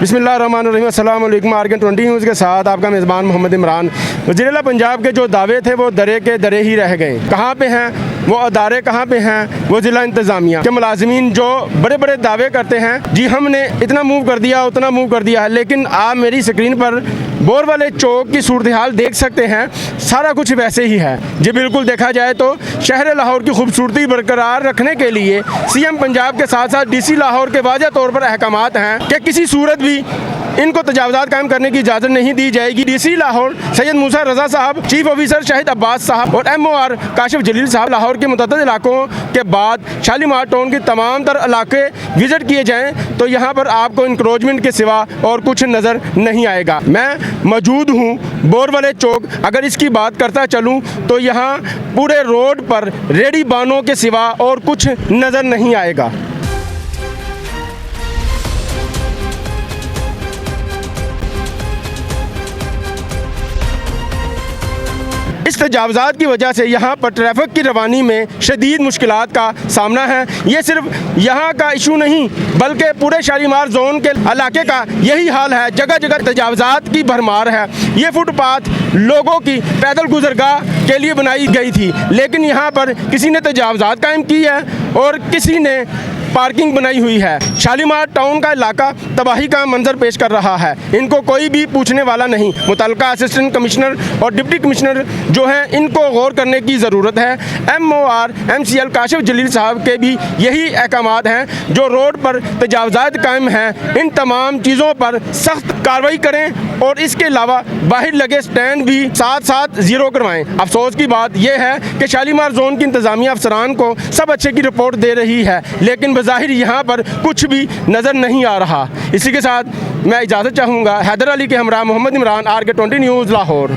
बिस्मिल्लाहिर्रहमानिर्रहीम, अस्सलाम वालेकुम। आरके 20 न्यूज़ के साथ आपका मेज़बान मोहम्मद इमरान। वज़ीर-ए-आला पंजाब के जो दावे थे वो दरे के दरे ही रह गए। कहाँ पे हैं वो अदारे, कहाँ पे हैं वो ज़िला इंतज़ामिया के मुलाज़मीन जो बड़े बड़े दावे करते हैं जी हमने इतना मूव कर दिया उतना मूव कर दिया है, लेकिन आप मेरी स्क्रीन पर बोर वाले चौक की सूरत हाल देख सकते हैं। सारा कुछ वैसे ही है जी। बिल्कुल देखा जाए तो शहर लाहौर की खूबसूरती बरकरार रखने के लिए CM पंजाब के साथ साथ DC लाहौर के वाज़ह तौर पर अहकामात हैं कि किसी सूरत भी इनको तजावज़ात कायम करने की इजाज़त नहीं दी जाएगी। DC लाहौर सैयद मूसा रज़ा साहब, चीफ ऑफिसर शाहिद अब्बास साहब और MOR काशिफ जलील साहब लाहौर के मुतअद्दिद इलाकों के बाद शालीमार टाउन के तमाम तर इलाके विज़िट किए जाएँ तो यहाँ पर आपको इंक्रोचमेंट के सिवा और कुछ नज़र नहीं आएगा। मैं मौजूद हूँ बोर वाले चौक। अगर इसकी बात करता चलूँ तो यहाँ पूरे रोड पर रेडी बानों के सिवा और कुछ नज़र नहीं आएगा। इस तजावज़ात की वजह से यहाँ पर ट्रैफिक की रवानी में शदीद मुश्किलात का सामना है। ये सिर्फ यहाँ का इशू नहीं बल्कि पूरे शालीमार जोन के इलाके का यही हाल है। जगह जगह तजावज़ात की भरमार है। ये फुटपाथ लोगों की पैदल गुजरगाह के लिए बनाई गई थी, लेकिन यहाँ पर किसी ने तजावज़ात कायम की है और किसी ने पार्किंग बनाई हुई है। शालीमार टाउन का इलाका तबाही का मंजर पेश कर रहा है। इनको कोई भी पूछने वाला नहीं। मुतल्लिका असिस्टेंट कमिश्नर और डिप्टी कमिश्नर जो हैं इनको गौर करने की ज़रूरत है। MOR MCL काशिफ जलील साहब के भी यही अहकामात हैं। जो रोड पर तजावज़ात कायम हैं इन तमाम चीज़ों पर सख्त कार्रवाई करें और इसके अलावा बाहर लगे स्टैंड भी साथ साथ ज़ीरो करवाएँ। अफसोस की बात यह है कि शालीमार जोन की इंतज़ामिया अफसरान को सब अच्छे की रिपोर्ट दे रही है, लेकिन ज़ाहिर यहाँ पर कुछ भी नज़र नहीं आ रहा। इसी के साथ मैं इजाज़त चाहूँगा। हैदर अली के हमरा मोहम्मद इमरान, आरके 20 न्यूज़ लाहौर।